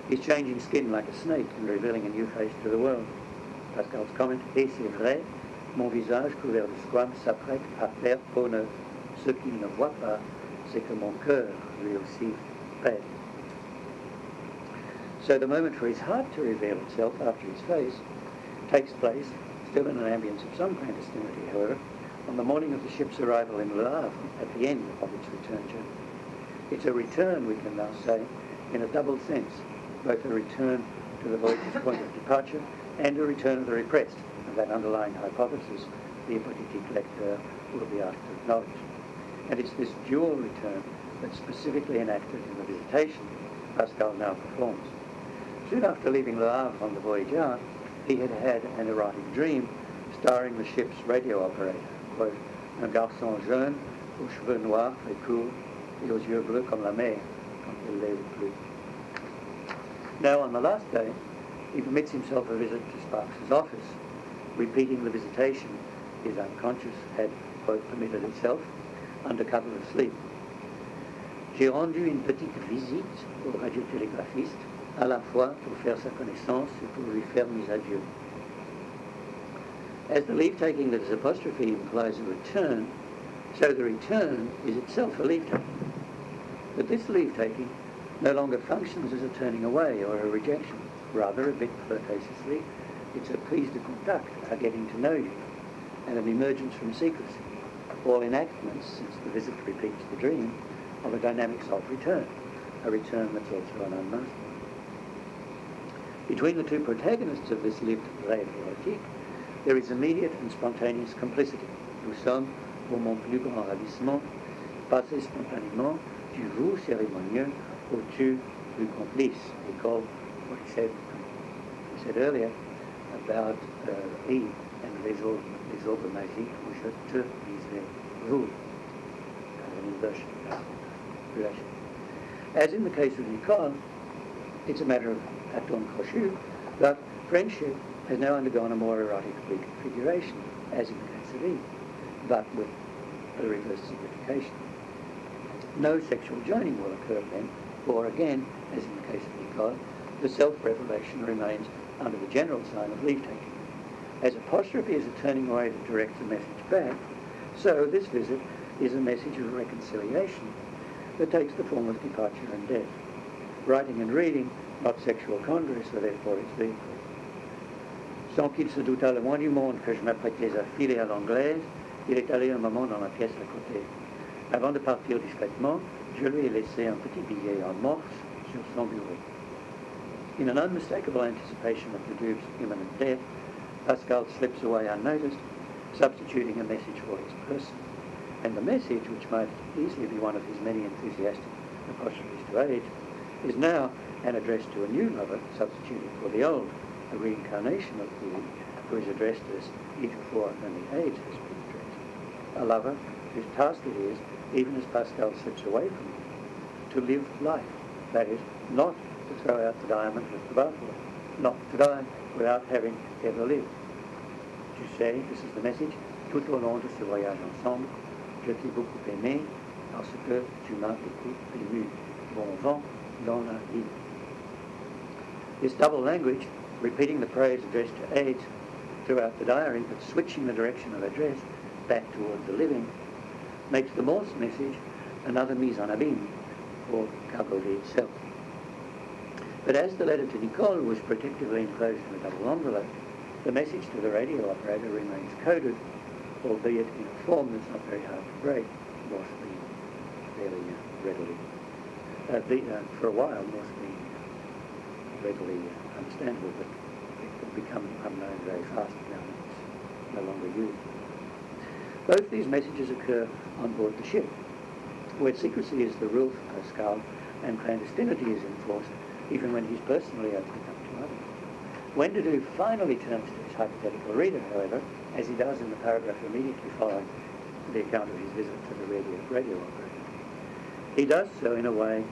He's changing skin like a snake and revealing a new face to the world. Pascal's comment, et c'est vrai, mon visage couvert de squames s'apprête à faire peau neuve. Ce qu'il ne voit pas, c'est que mon cœur lui aussi pèle. So the moment for his heart to reveal itself after his face takes place, still in an ambience of some clandestinity, however, on the morning of the ship's arrival in Le Havre at the end of its return journey. It's a return, we can now say, in a double sense, both a return to the voyage's point of departure and a return of the repressed, of that underlying hypothesis the hypothetic lecteur will be asked to acknowledge. And it's this dual return that's specifically enacted in the visitation Pascal now performs. Soon after leaving Le Havre on the voyage out, he had had an erotic dream starring the ship's radio operator, quote, un garçon jeune, aux cheveux noirs très courts, et aux yeux bleus comme la mer, quand il lève plus. Now, on the last day, he permits himself a visit to Sparks's office, repeating the visitation his unconscious had, quote, permitted itself, under cover of sleep. J'ai rendu une petite visite au radiotélégraphiste, à la fois pour faire sa connaissance et pour lui faire mes adieux. As the leave-taking that is apostrophe implies a return, so the return is itself a leave-taking. But this leave-taking no longer functions as a turning away or a rejection. Rather, a bit flirtatiously, it's a prise de contact, a getting to know you, and an emergence from secrecy, all enactments, since the visit repeats the dream, of a dynamics of return, a return that's also an unmasked one. Between the two protagonists of this lived rêve érotique, there is immediate and spontaneous complicity. Nous sommes, pour mon plus grand ravissement, passés spontanément du vous cérémonieux au tu plus complice. Recall what he said earlier about he and les ordres magiques où je te disais vous. An inversion relation. As in the case of Nicole, it's a matter of atome crochu, but friendship has now undergone a more erotic reconfiguration, as in the case of Eve, but with a reverse signification. No sexual joining will occur then, or again, as in the case of Nicole, the self-revelation remains under the general sign of leave-taking. As apostrophe is a turning away that directs a message back, so this visit is a message of reconciliation that takes the form of departure and death. Writing and reading, not sexual congress, are therefore its vehicle. Sans qu'il se doutât le moins du monde que je m'apprêtais à filer à l'anglaise, il est allé un moment dans la pièce à côté. Avant de partir discrètement, je lui ai laissé un petit billet en morse sur son bureau. In an unmistakable anticipation of the duke's imminent death, Pascal slips away unnoticed, substituting a message for his person. And the message, which might easily be one of his many enthusiastic apostrophes to age, is now an address to a new lover, substituting for the old, a reincarnation of the who is addressed as heretofore only age has been addressed. A lover whose task it is, even as Pascal slips away from him, to live life, that is, not to throw out the diamond with the bathwater, not to die without having ever lived. Tu sais, this is the message, tout au long de ce voyage ensemble, je t'ai beaucoup aimé parce que tu m'as beaucoup ému. Bon vent dans la vie. This double language, repeating the praise addressed to AIDS throughout the diary, but switching the direction of address back towards the living, makes the Morse message another mise en abîme for Cabaret itself. But as the letter to Nicole was protectively enclosed in a double envelope, the message to the radio operator remains coded, albeit in a form that's not very hard to break, Morse being fairly readily, for a while, Morse being readily understandable, but it will become unknown very fast now that it's no longer used. Both these messages occur on board the ship, where secrecy is the rule for Pascal and clandestinity is enforced even when he's personally opening up to others. When Ledoux finally turns to his hypothetical reader, however, as he does in the paragraph immediately following the account of his visit to the radio operator, he does so in a way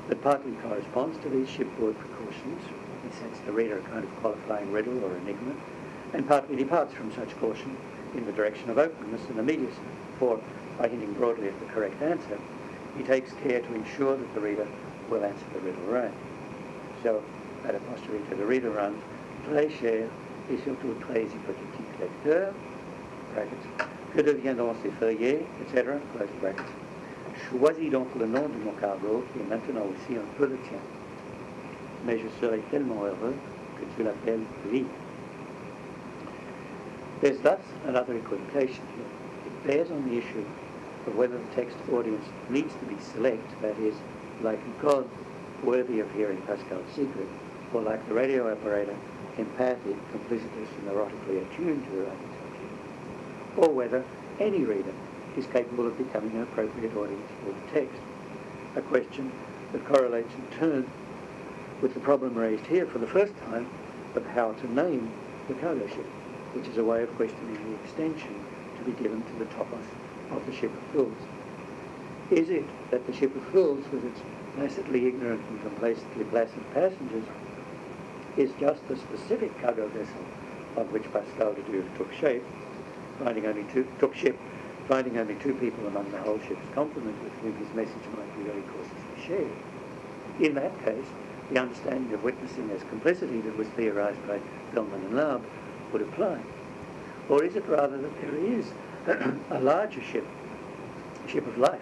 that partly corresponds to these shipboard precautions. He sets the reader a kind of qualifying riddle or enigma, and partly departs from such caution in the direction of openness and immediacy, for, by hinting broadly at the correct answer, he takes care to ensure that the reader will answer the riddle right. So, that apostrophe to the reader runs, très cher et surtout très hypothétique lecteur, brackets, que deviendront ces feuillets, etc., close brackets. Choisis donc le nom de mon cargo, qui est maintenant aussi un peu le tien. Mais je serai tellement heureux que tu l'appelles vie. There's thus another equivocation here. It bears on the issue of whether the text audience needs to be select, that is, like God, worthy of hearing Pascal's secret, or like the radio operator, empathic, complicitous, and erotically attuned to the writing subject, or whether any reader is capable of becoming an appropriate audience for the text, a question that correlates in turn with the problem raised here for the first time of how to name the cargo ship, which is a way of questioning the extension to be given to the topos of the ship of fools. Is it that the ship of fools, with its placidly ignorant and complacently placid passengers, is just the specific cargo vessel on which Pascal Ledoux took ship, finding only two people among the whole ship's complement with whom his message might be very cautiously shared? In that case, the understanding of witnessing as complicity that was theorized by Bellman and Laub would apply. Or is it rather that there is a larger ship of life,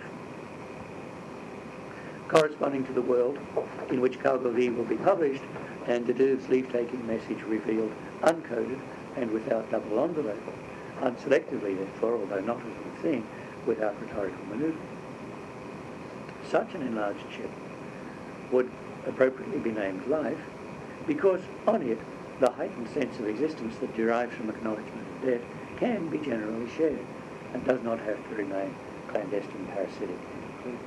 corresponding to the world in which Cargo V will be published and Ledoux's leave-taking message revealed uncoded and without double envelope, unselectively therefore, although not, as we've seen, without rhetorical manoeuvre? Such an enlarged ship would appropriately be named life, because on it the heightened sense of existence that derives from acknowledgement of death can be generally shared and does not have to remain clandestine, parasitic, and included.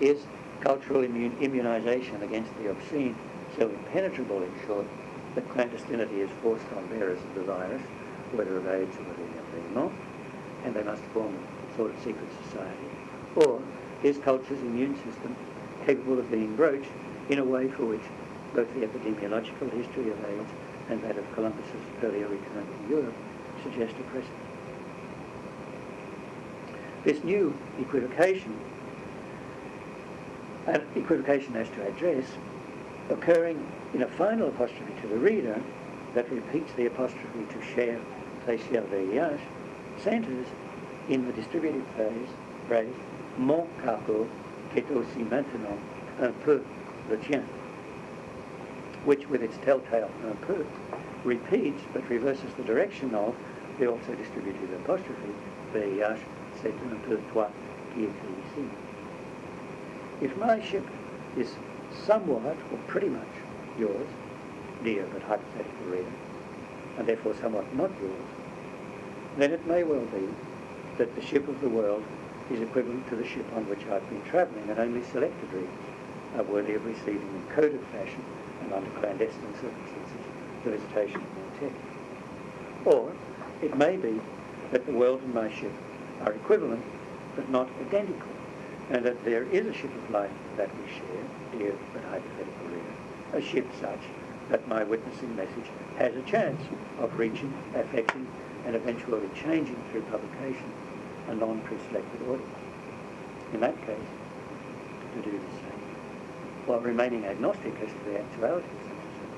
Is cultural immunization against the obscene so impenetrable, in short, that clandestinity is forced on bearers of the virus, whether of AIDS or of environment, and they must form a sort of secret society? Or is culture's immune system capable of being broached in a way for which both the epidemiological history of AIDS and that of Columbus's earlier return to Europe suggest a precedent? This new equivocation as to address, occurring in a final apostrophe to the reader that repeats the apostrophe to cher, très cher VIH, centers in the distributive phrase mon cargo qui est aussi maintenant un peu le tien, which with its telltale un peu repeats but reverses the direction of the also distributive apostrophe VIH, c'est un peu toi qui écris ici. If my ship is somewhat or pretty much yours, dear but hypothetical reader, and therefore somewhat not yours, then it may well be that the ship of the world is equivalent to the ship on which I've been travelling, and only selected readers are worthy of receiving in coded fashion and under clandestine circumstances the visitation of my text. Or it may be that the world and my ship are equivalent but not identical, and that there is a ship of life that we share, dear but hypothetical reader, a ship such that my witnessing message has a chance of reaching, affecting, and eventually changing through publication a non-pre-selected audience. In that case, to do the same, while remaining agnostic as to the actuality of such a ship,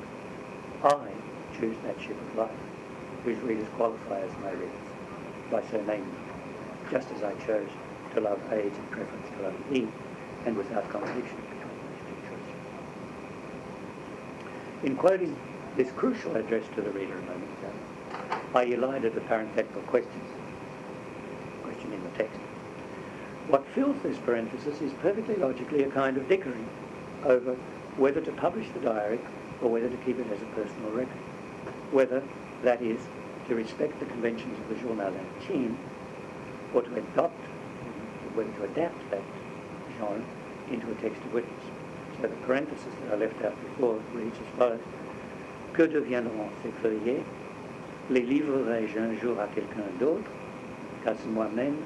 I choose that ship of life, whose readers qualify as my readers, by so naming them, just as I chose to love AIDS in preference to love thee, and without contradiction between those two choices. In quoting this crucial address to the reader a moment ago, I elided the parenthetical question in the text. What fills this parenthesis is perfectly logically a kind of dickering over whether to publish the diary or whether to keep it as a personal record. Whether, that is, to respect the conventions of the Journal Intime, or to adopt, whether to adapt that genre into a text of witness. So the parenthesis that I left out before reads as follows. Que deviendront ces feuillets? Les livrerai-je un jour à quelqu'un d'autre, qu'à moi-même,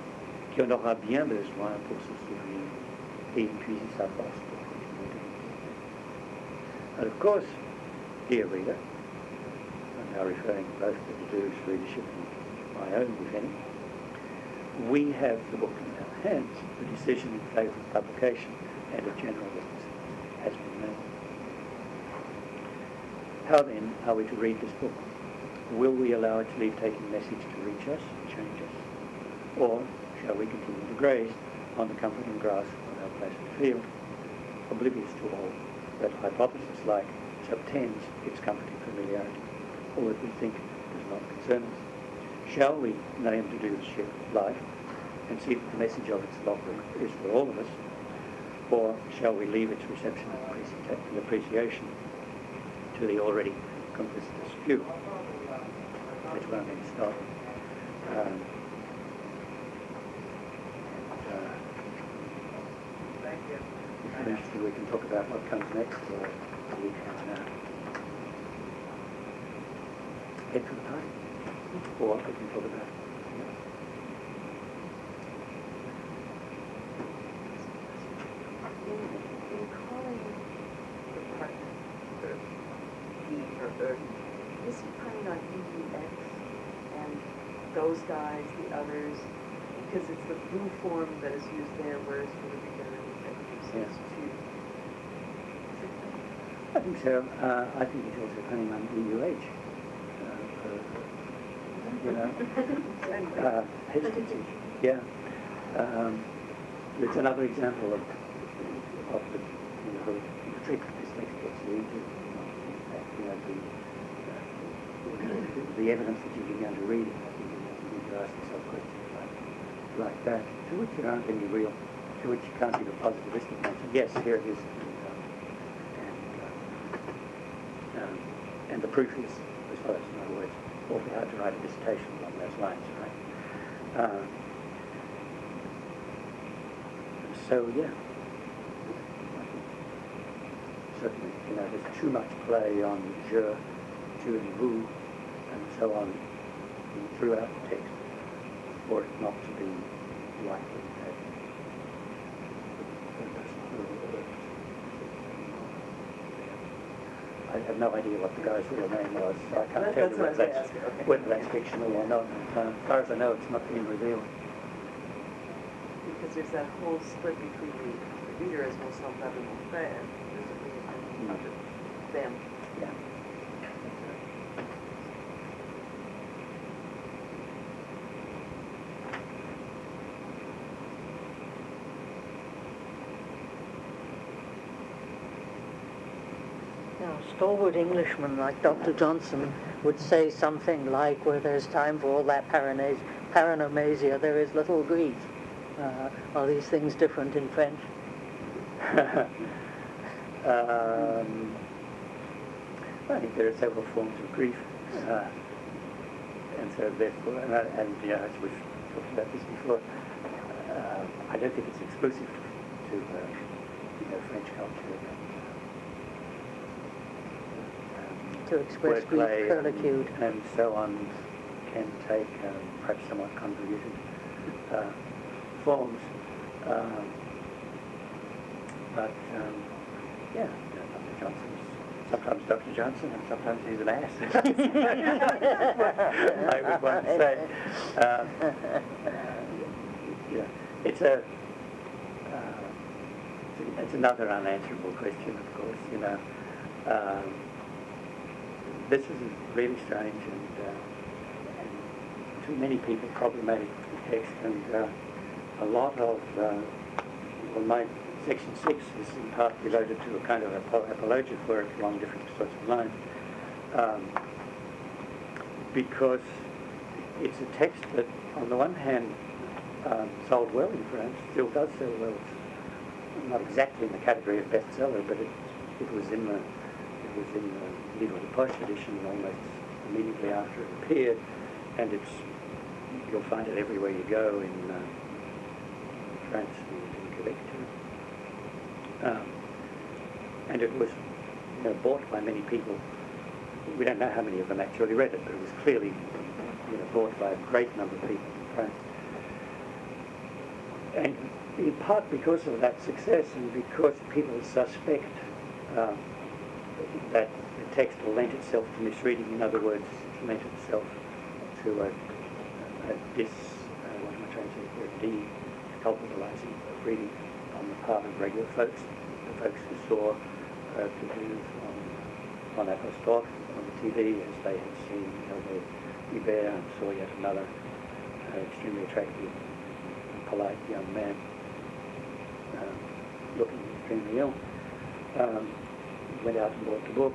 qui en aura bien besoin pour se souvenir et épuiser sa force pour continuer. And of course, dear reader, I'm now referring both to the Jewish readership and my own, if any, we have the book in our hands. The decision in favour of publication and of general witness has been made. How then are we to read this book? Will we allow its leave-taking message to reach us, change us? Or shall we continue to graze on the comforting grass of our pleasant field, oblivious to all that hypothesis-like subtends its comforting familiarity, or that we think does not concern us? Shall we name to do the ship of life and see that the message of its logbook is for all of us, or shall we leave its reception and appreciation to the already complicitous few? That's where I'm going to start. If you're interested, we can talk about what comes next, or we can head to the party, or we can talk about In calling the partner he or her, is he planning on EUX and those guys, the others? Because it's the blue form that is used there, whereas for the reader it uses two. I think so. I think he's also planning on EUH. Hesitancy. Yeah. It's another example of the trick that this text gets you into. The evidence that you begin to read it, you need to ask yourself questions like that, to which there aren't any real, to which you can't give a positivistic answer. Yes, here it is. And the proof is, as far as, in other words, awfully hard to write a dissertation along those lines, right? So, yeah. Certainly, there's too much play on je, tu and vous, and so on throughout the text for it not to be likely that I have no idea what the guy's real name was, so I can't tell you whether that's fictional or not. As far as I know, it's not being revealed. Because there's that whole split between the reader as well self-love and fair. Them. Yeah. Now, stalwart Englishmen like Dr. Johnson would say something like, where there's time for all that paranomasia, there is little grief. Are these things different in French? I think there are several forms of grief, and so therefore, and as we've talked about this before, I don't think it's exclusive to French culture. To express grief, curlicute, and so on, can take perhaps somewhat convoluted forms, but yeah, Dr. Johnson's sometimes Dr. Johnson and sometimes he's an ass. I would want to say. Yeah, it's another unanswerable question, of course. This is really strange and to many people problematic text, and a lot of my section 6 is in part related to a kind of apologia for it along different sorts of lines, because it's a text that, on the one hand, sold well in France, still does sell well. It's not exactly in the category of bestseller, but it was in the Livre de Poche edition almost immediately after it appeared, and it's You'll find it everywhere you go in France and in Quebec too. And it was bought by many people. We don't know how many of them actually read it, but it was clearly bought by a great number of people in France. And in part because of that success and because people suspect that the text lent itself to misreading, in other words, it lent itself to what am I trying to say, deculpabilizing of reading on the part of regular folks, the folks who saw the news on Apostrophe on the TV, as they had seen Hubert, and saw yet another extremely attractive and polite young man looking extremely ill. Went out and bought the book,